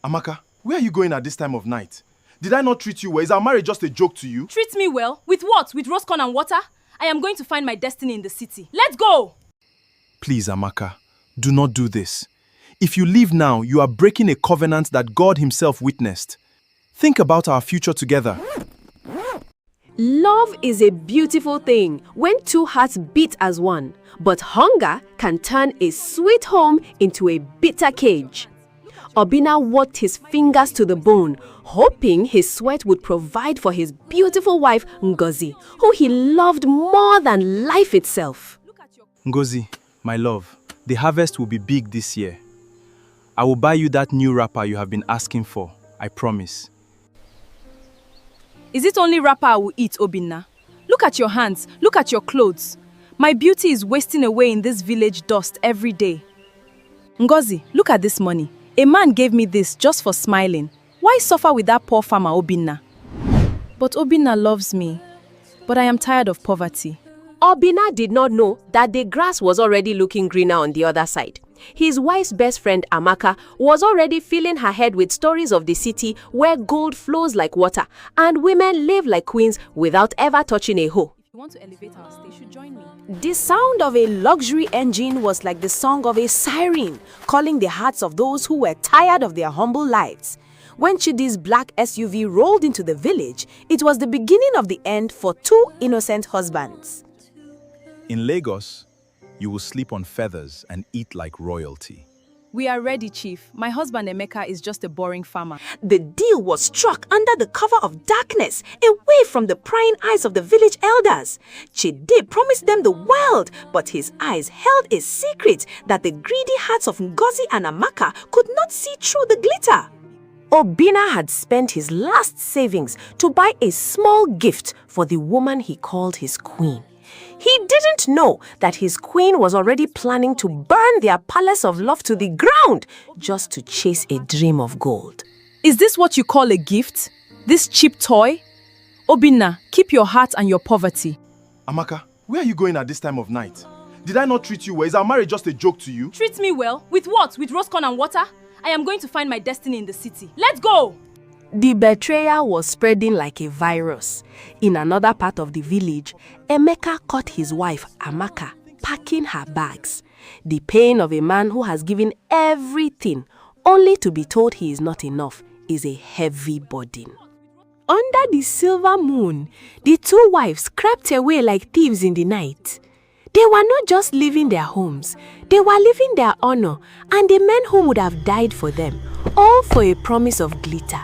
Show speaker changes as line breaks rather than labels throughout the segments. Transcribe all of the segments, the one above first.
Amaka, where are you going at this time of night? Did I not treat you well? Is our marriage just a joke to you?
Treat me well? With what? With roast corn and water? I am going to find my destiny in the city. Let's go!
Please, Amaka, do not do this. If you leave now, you are breaking a covenant that God Himself witnessed. Think about our future together.
Love is a beautiful thing when two hearts beat as one, but hunger can turn a sweet home into a bitter cage. Obinna worked his fingers to the bone, hoping his sweat would provide for his beautiful wife, Ngozi, who he loved more than life itself.
Ngozi, my love, the harvest will be big this year. I will buy you that new wrapper you have been asking for, I promise.
Is it only wrapper I will eat, Obinna? Look at your hands, look at your clothes. My beauty is wasting away in this village dust every day. Ngozi, look at this money. A man gave me this just for smiling. Why suffer with that poor farmer, Obinna? But Obinna loves me. But I am tired of poverty.
Obinna did not know that the grass was already looking greener on the other side. His wife's best friend Amaka was already filling her head with stories of the city where gold flows like water and women live like queens without ever touching a hoe.
If you want to elevate our station, join me.
The sound of a luxury engine was like the song of a siren, calling the hearts of those who were tired of their humble lives. When Chidi's black SUV rolled into the village, it was the beginning of the end for two innocent husbands.
In Lagos, you will sleep on feathers and eat like royalty.
We are ready, Chief. My husband Emeka is just a boring farmer.
The deal was struck under the cover of darkness, away from the prying eyes of the village elders. Chidi promised them the world, but his eyes held a secret that the greedy hearts of Ngozi and Amaka could not see through the glitter. Obinna had spent his last savings to buy a small gift for the woman he called his queen. He didn't know that his queen was already planning to burn their palace of love to the ground just to chase a dream of gold.
Is this what you call a gift? This cheap toy? Obinna, keep your heart and your poverty.
Amaka, where are you going at this time of night? Did I not treat you well? Is our marriage just a joke to you?
Treat me well? With what? With roast corn and water? I am going to find my destiny in the city. Let's go!
The betrayal was spreading like a virus. In another part of the village, Emeka caught his wife, Amaka, packing her bags. The pain of a man who has given everything only to be told he is not enough is a heavy burden. Under the silver moon, the two wives crept away like thieves in the night. They were not just leaving their homes, they were leaving their honor and the men who would have died for them, all for a promise of glitter.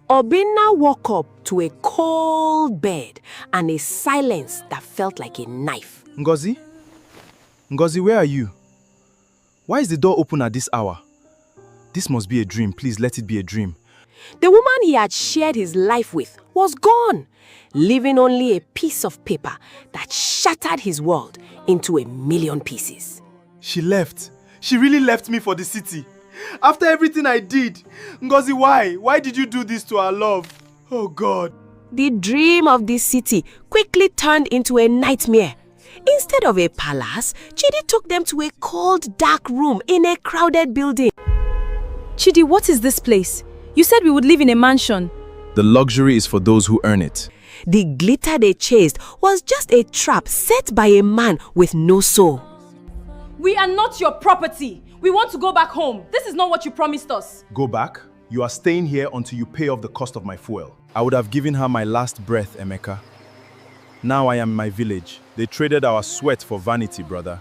Obinna woke up to a cold bed and a silence that felt like a knife.
Ngozi? Ngozi, where are you? Why is the door open at this hour? This must be a dream. Please let it be a dream.
The woman he had shared his life with was gone, leaving only a piece of paper that shattered his world into 1,000,000 pieces.
She left. She really left me for the city. After everything I did. Ngozi, why? Why did you do this to our love? Oh God.
The dream of this city quickly turned into a nightmare. Instead of a palace, Chidi took them to a cold, dark room in a crowded building.
Chidi, what is this place? You said we would live in a mansion.
The luxury is for those who earn it.
The glitter they chased was just a trap set by a man with no soul.
We are not your property. We want to go back home. This is not what you promised us.
Go back? You are staying here until you pay off the cost of my fuel. I would have given her my last breath, Emeka. Now I am in my village. They traded our sweat for vanity, brother.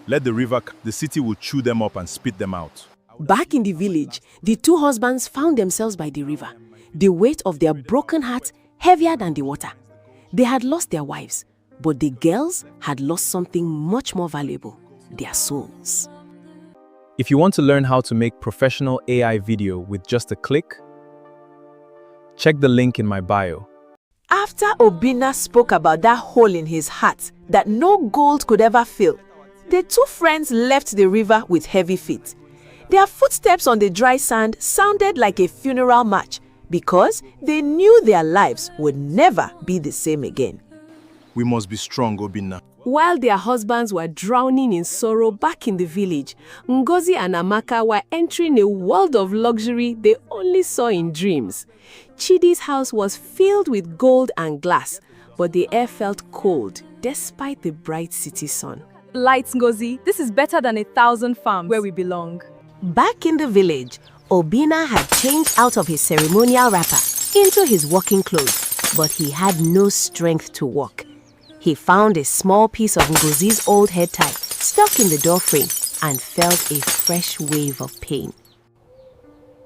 Let the river, the city will chew them up and spit them out.
Back in the village, the two husbands found themselves by the river, the weight of their broken hearts heavier than the water. They had lost their wives, but the girls had lost something much more valuable, their souls.
If you want to learn how to make professional AI video with just a click, check the link in my bio.
After Obinna spoke about that hole in his heart that no gold could ever fill, the two friends left the river with heavy feet. Their footsteps on the dry sand sounded like a funeral march because they knew their lives would never be the same again.
We must be strong, Obinna.
While their husbands were drowning in sorrow back in the village, Ngozi and Amaka were entering a world of luxury they only saw in dreams. Chidi's house was filled with gold and glass, but the air felt cold despite the bright city sun.
Lights, Ngozi. This is better than 1,000 farms where we belong.
Back in the village, Obinna had changed out of his ceremonial wrapper into his working clothes, but he had no strength to walk. He found a small piece of Ngozi's old head tie stuck in the doorframe and felt a fresh wave of pain.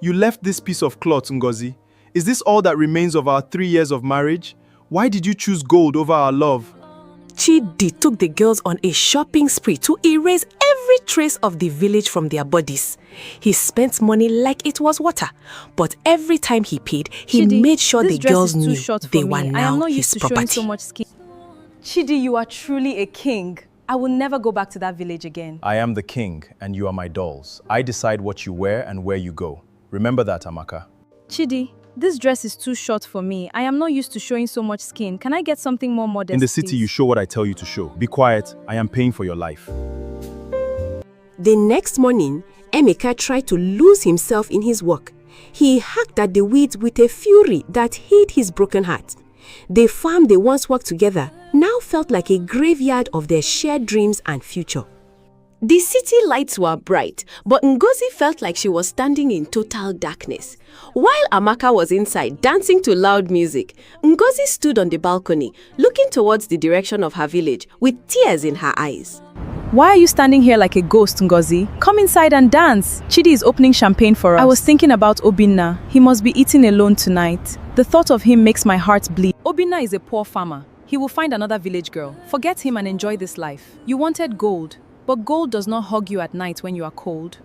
You left this piece of cloth, Ngozi. Is this all that remains of our 3 years of marriage? Why did you choose gold over our love?
Chidi took the girls on a shopping spree to erase every trace of the village from their bodies. He spent money like it was water, but every time he paid, he
Chidi,
made sure the
this dress
girls
is too
knew
short for
they
me.
were
I am
now
not
his
used to showing
property.
so much skin. Chidi, you are truly a king. I will never go back to that village again.
I am the king, and you are my dolls. I decide what you wear and where you go. Remember that, Amaka.
Chidi, this dress is too short for me. I am not used to showing so much skin. Can I get something more modest,
In the city,
please?
you show what I tell you to show. Be quiet. I am paying for your life.
The next morning, Emeka tried to lose himself in his work. He hacked at the weeds with a fury that hid his broken heart. The farm they once worked together now felt like a graveyard of their shared dreams and future. The city lights were bright, but Ngozi felt like she was standing in total darkness. While Amaka was inside dancing to loud music, Ngozi stood on the balcony, looking towards the direction of her village with tears in her eyes.
Why are you standing here like a ghost, Ngozi? Come inside and dance. Chidi is opening champagne for us. I was thinking about Obinna. He must be eating alone tonight. The thought of him makes my heart bleed. Obinna is a poor farmer. He will find another village girl. Forget him and enjoy this life. You wanted gold, but gold does not hug you at night when you are cold.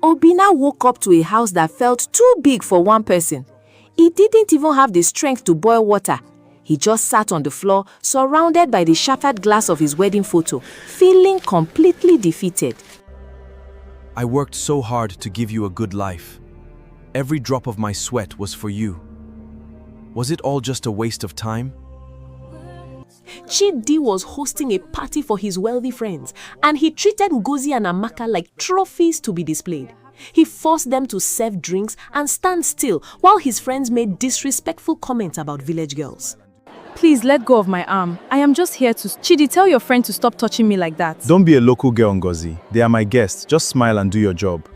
Obinna woke up to a house that felt too big for one person. He didn't even have the strength to boil water. He just sat on the floor, surrounded by the shattered glass of his wedding photo, feeling completely defeated.
I worked so hard to give you a good life. Every drop of my sweat was for you. Was it all just a waste of time?
Chidi was hosting a party for his wealthy friends, and he treated Ngozi and Amaka like trophies to be displayed. He forced them to serve drinks and stand still while his friends made disrespectful comments about village girls.
Please let go of my arm. I am just here to... Chidi, tell your friend to stop touching me like that.
Don't be a local girl, Ngozi. They are my guests. Just smile and do your job.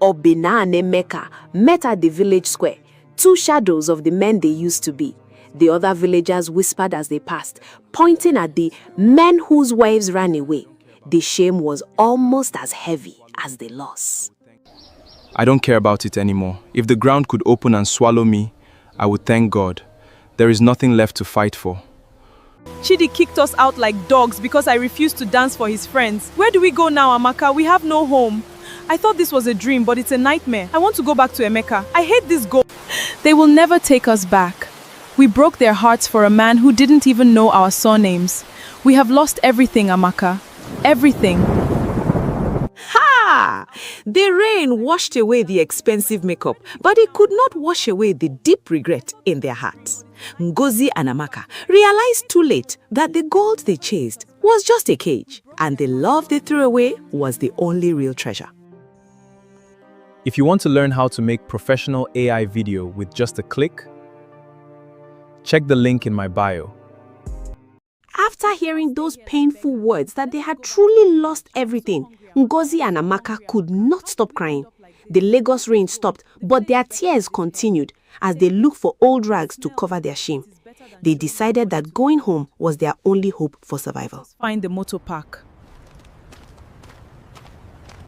Obinna and Emeka met at the village square, two shadows of the men they used to be. The other villagers whispered as they passed, pointing at the men whose wives ran away. The shame was almost as heavy as the loss.
I don't care about it anymore. If the ground could open and swallow me, I would thank God. There is nothing left to fight for.
Chidi kicked us out like dogs because I refused to dance for his friends. Where do we go now, Amaka? We have no home. I thought this was a dream, but it's a nightmare. I want to go back to Emeka. I hate this goal. They will never take us back. We broke their hearts for a man who didn't even know our surnames. We have lost everything, Amaka. Everything.
Ha! The rain washed away the expensive makeup, but it could not wash away the deep regret in their hearts. Ngozi and Amaka realized too late that the gold they chased was just a cage, and the love they threw away was the only real treasure.
If you want to learn how to make professional AI video with just a click, check the link in my bio.
After hearing those painful words that they had truly lost everything, Ngozi and Amaka could not stop crying. The Lagos rain stopped, but their tears continued as they looked for old rags to cover their shame. They decided that going home was their only hope for survival.
Find the motor park.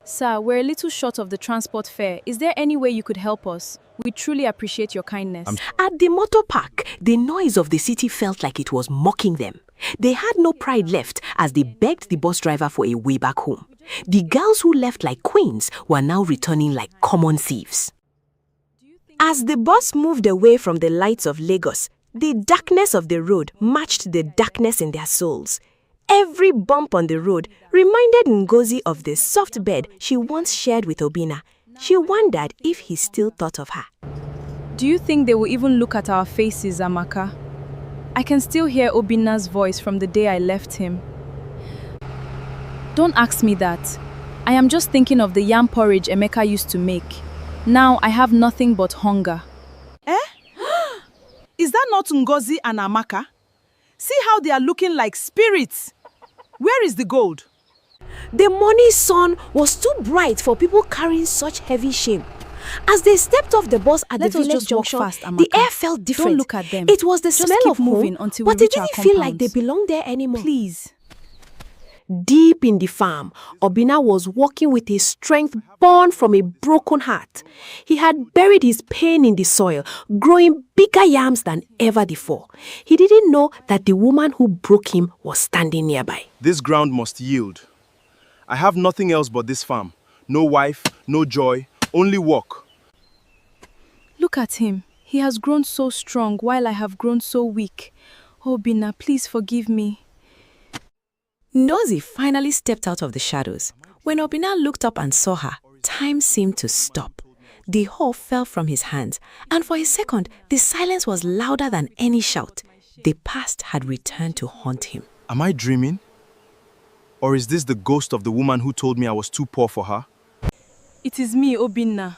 Sir, we're a little short of the transport fare. Is there any way you could help us? We truly appreciate your kindness.
At the motor park, the noise of the city felt like it was mocking them. They had no pride left as they begged the bus driver for a way back home. The girls who left like queens were now returning like common thieves. As the bus moved away from the lights of Lagos, the darkness of the road matched the darkness in their souls. Every bump on the road reminded Ngozi of the soft bed she once shared with Obinna. She wondered if he still thought of her.
Do you think they will even look at our faces, Amaka? I can still hear Obinna's voice from the day I left him. Don't ask me that. I am just thinking of the yam porridge Emeka used to make. Now I have nothing but hunger.
Is that not Ngozi and Amaka? See how they are looking like spirits. Where is the gold?
The morning sun was too bright for people carrying such heavy shame. As they stepped off the bus at
Let
the
us
village
just walk
junction,
fast,
the
Amaka.
air felt different.
Don't look at them.
It was the
Just
smell
keep
of
moving
home,
until we
but
reach
it
our
didn't feel like they
compounds.
belonged there anymore.
Please.
Deep in the farm, Obinna was walking with a strength born from a broken heart. He had buried his pain in the soil, growing bigger yams than ever before. He didn't know that the woman who broke him was standing nearby.
This ground must yield. I have nothing else but this farm. No wife, no joy, only work.
Look at him. He has grown so strong while I have grown so weak. Obinna, please forgive me.
Ngozi finally stepped out of the shadows. When Obinna looked up and saw her, time seemed to stop. The hoe fell from his hands, and for a second, the silence was louder than any shout. The past had returned to haunt him.
Am I dreaming? Or is this the ghost of the woman who told me I was too poor for her?
It is me, Obinna.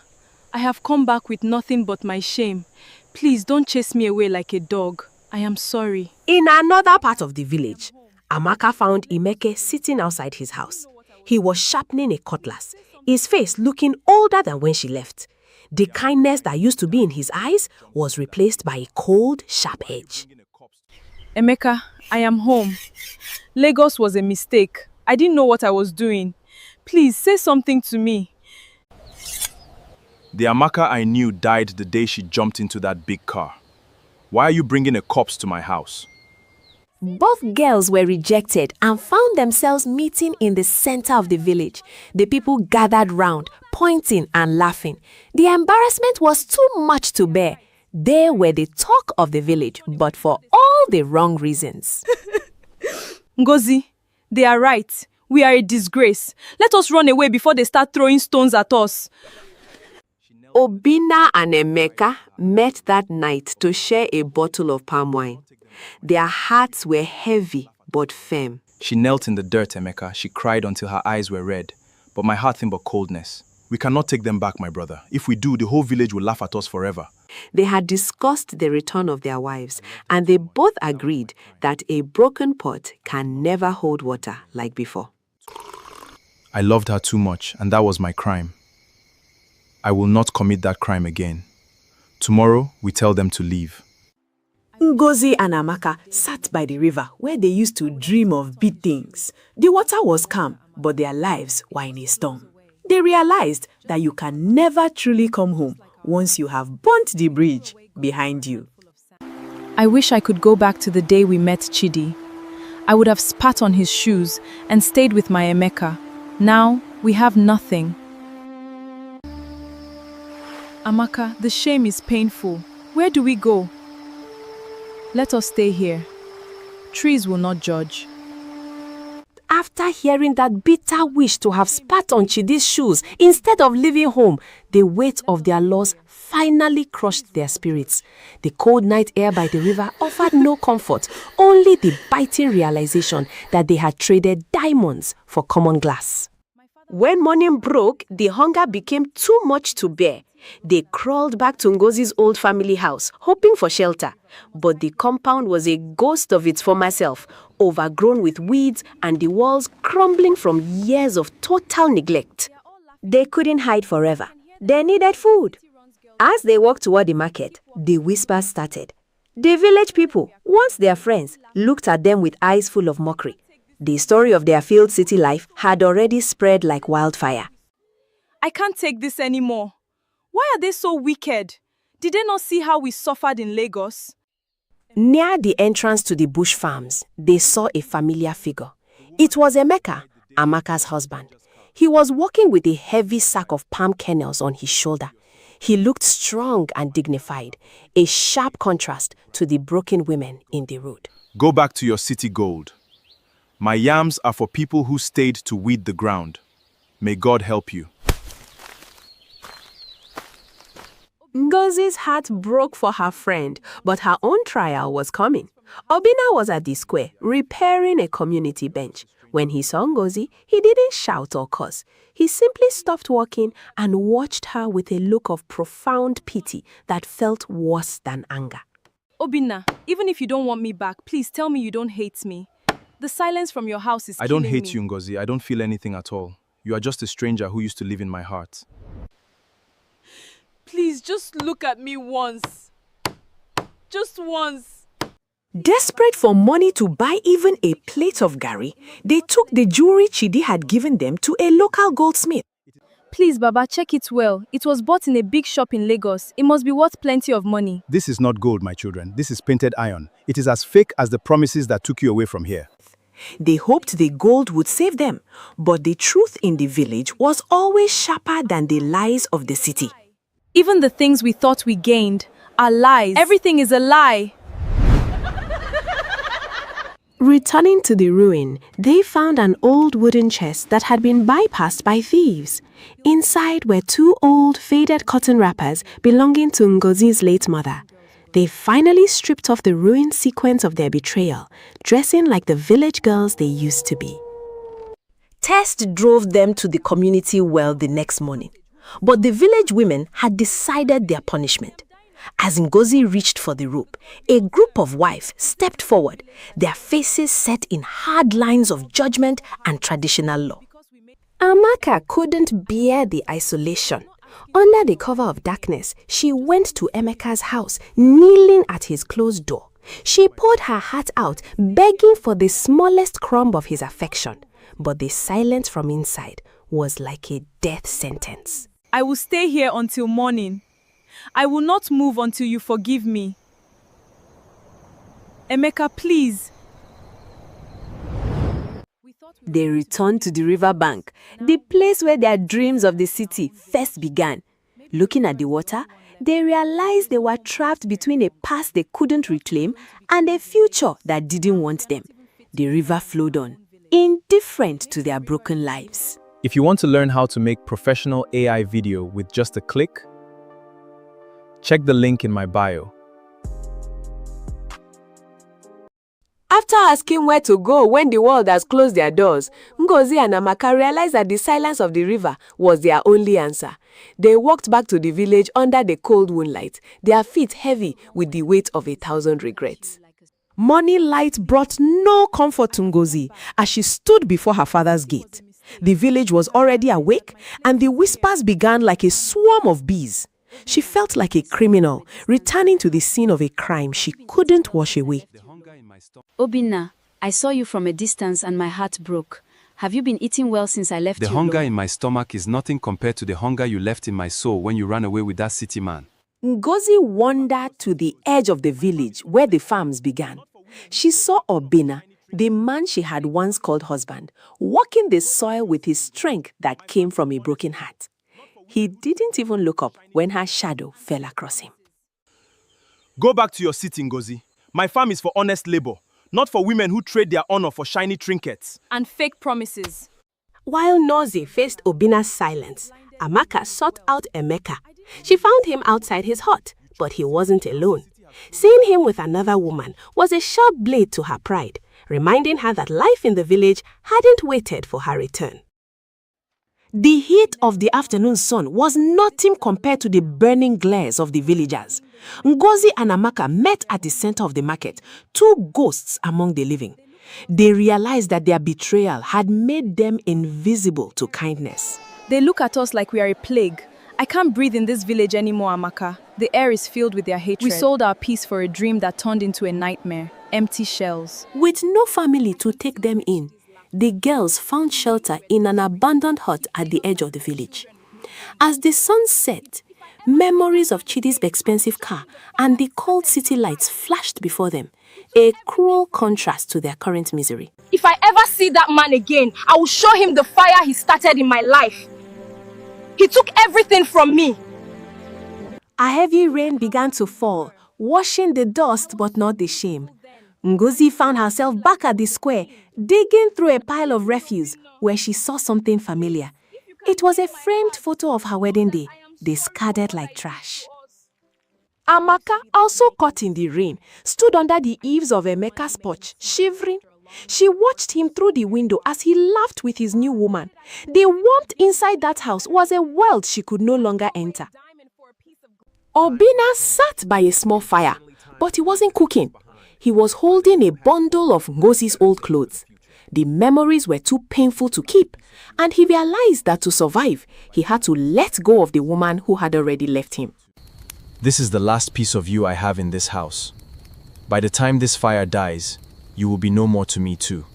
I have come back with nothing but my shame. Please don't chase me away like a dog. I am sorry.
In another part of the village, Amaka found Imeke sitting outside his house. He was sharpening a cutlass, his face looking older than when she left. The kindness that used to be in his eyes was replaced by a cold, sharp edge.
Emeka, I am home. Lagos was a mistake. I didn't know what I was doing. Please say something to me.
The Amaka I knew died the day she jumped into that big car. Why are you bringing a corpse to my house?
Both girls were rejected and found themselves meeting in the center of the village. The people gathered round, pointing and laughing. The embarrassment was too much to bear. They were the talk of the village, but for all the wrong reasons.
Ngozi, they are right. We are a disgrace. Let us run away before they start throwing stones at us.
Obinna and Emeka met that night to share a bottle of palm wine. Their hearts were heavy but firm.
She knelt in the dirt, Emeka. She cried until her eyes were red. But my heart think but coldness. We cannot take them back, my brother. If we do, the whole village will laugh at us forever.
They had discussed the return of their wives, and they both agreed that a broken pot can never hold water like before.
I loved her too much, and that was my crime. I will not commit that crime again. Tomorrow, we tell them to leave.
Ngozi and Amaka sat by the river where they used to dream of big things. The water was calm, but their lives were in a storm. They realized that you can never truly come home once you have burnt the bridge behind you.
I wish I could go back to the day we met Chidi. I would have spat on his shoes and stayed with my Emeka. Now, we have nothing. Amaka, the shame is painful. Where do we go? Let us stay here. Trees will not judge.
After hearing that bitter wish to have spat on Chidi's shoes instead of leaving home, the weight of their loss finally crushed their spirits. The cold night air by the river offered no comfort, only the biting realization that they had traded diamonds for common glass. When morning broke, the hunger became too much to bear. They crawled back to Ngozi's old family house, hoping for shelter. But the compound was a ghost of its former self, overgrown with weeds and the walls crumbling from years of total neglect. They couldn't hide forever. They needed food. As they walked toward the market, the whispers started. The village people, once their friends, looked at them with eyes full of mockery. The story of their failed city life had already spread like wildfire.
I can't take this anymore. Why are they so wicked? Did they not see how we suffered in Lagos?
Near the entrance to the bush farms, they saw a familiar figure. It was Emeka, Amaka's husband. He was walking with a heavy sack of palm kernels on his shoulder. He looked strong and dignified, a sharp contrast to the broken women in the road.
Go back to your city gold. My yams are for people who stayed to weed the ground. May God help you.
Ngozi's heart broke for her friend, but her own trial was coming. Obinna was at the square repairing a community bench. When he saw Ngozi, he didn't shout or curse. He simply stopped walking and watched her with a look of profound pity that felt worse than anger.
Obinna, even if you don't want me back, please tell me you don't hate me. The silence from your house is
I don't
killing
hate
me.
you, Ngozi. I don't feel anything at all. You are just a stranger who used to live in my heart.
Please, just look at me once. Just once.
Desperate for money to buy even a plate of gari, they took the jewelry Chidi had given them to a local goldsmith.
Please, Baba, check it well. It was bought in a big shop in Lagos. It must be worth plenty of money.
This is not gold, my children. This is painted iron. It is as fake as the promises that took you away from here.
They hoped the gold would save them, but the truth in the village was always sharper than the lies of the city.
Even the things we thought we gained are lies. Everything is a lie.
Returning to the ruin, they found an old wooden chest that had been bypassed by thieves. Inside were 2 old, faded cotton wrappers belonging to Ngozi's late mother. They finally stripped off the ruined sequence of their betrayal, dressing like the village girls they used to be.
Test drove them to the community well the next morning, but the village women had decided their punishment. As Ngozi reached for the rope, a group of wives stepped forward, their faces set in hard lines of judgment and traditional law.
Amaka couldn't bear the isolation. Under the cover of darkness, she went to Emeka's house, kneeling at his closed door. She poured her heart out, begging for the smallest crumb of his affection. But the silence from inside was like a death sentence.
I will stay here until morning. I will not move until you forgive me. Emeka, please.
They returned to the riverbank, the place where their dreams of the city first began. Looking at the water, they realized they were trapped between a past they couldn't reclaim and a future that didn't want them. The river flowed on, indifferent to their broken lives.
If you want to learn how to make professional AI video with just a click, check the link in my bio.
After asking where to go when the world has closed their doors, Ngozi and Amaka realized that the silence of the river was their only answer. They walked back to the village under the cold moonlight, their feet heavy with the weight of 1,000 regrets.
Morning light brought no comfort to Ngozi as she stood before her father's gate. The village was already awake, and the whispers began like a swarm of bees. She felt like a criminal, returning to the scene of a crime she couldn't wash away.
Obinna, I saw you from a distance and my heart broke. Have you been eating well since I left you?
The hunger in my stomach is nothing compared to the hunger you left in my soul when you ran away with that city man.
Ngozi wandered to the edge of the village where the farms began. She saw Obinna, the man she had once called husband, walking the soil with his strength that came from a broken heart. He didn't even look up when her shadow fell across him.
Go back to your city, Ngozi. My farm is for honest labor, not for women who trade their honor for shiny trinkets.
And fake promises.
While Ngozi faced Obinna's silence, Amaka sought out Emeka. She found him outside his hut, but he wasn't alone. Seeing him with another woman was a sharp blade to her pride, reminding her that life in the village hadn't waited for her return.
The heat of the afternoon sun was nothing compared to the burning glares of the villagers. Ngozi and Amaka met at the center of the market, 2 ghosts among the living. They realized that their betrayal had made them invisible to kindness.
They look at us like we are a plague. I can't breathe in this village anymore, Amaka. The air is filled with their hatred. We sold our peace for a dream that turned into a nightmare. Empty shells.
With no family to take them in, the girls found shelter in an abandoned hut at the edge of the village. As the sun set, memories of Chidi's expensive car and the cold city lights flashed before them, a cruel contrast to their current misery.
If I ever see that man again, I will show him the fire he started in my life. He took everything from me.
A heavy rain began to fall, washing the dust but not the shame. Ngozi found herself back at the square, digging through a pile of refuse where she saw something familiar. It was a framed photo of her wedding day, discarded like trash. Amaka, also caught in the rain, stood under the eaves of Emeka's porch, shivering. She watched him through the window as he laughed with his new woman. The warmth inside that house was a world she could no longer enter. Obinna sat by a small fire, but he wasn't cooking. He was holding a bundle of Ngozi's old clothes. The memories were too painful to keep, and he realized that to survive, he had to let go of the woman who had already left him.
This is the last piece of you I have in this house. By the time this fire dies, you will be no more to me too.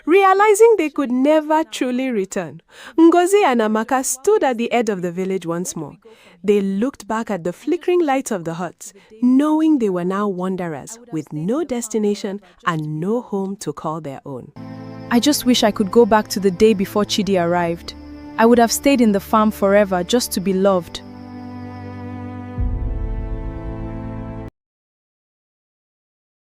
Realizing they could never truly return, Ngozi and Amaka stood at the edge of the village once more. They looked back at the flickering lights of the huts, knowing they were now wanderers with no destination and no home to call their own.
I just wish I could go back to the day before Chidi arrived. I would have stayed in the farm forever just to be loved.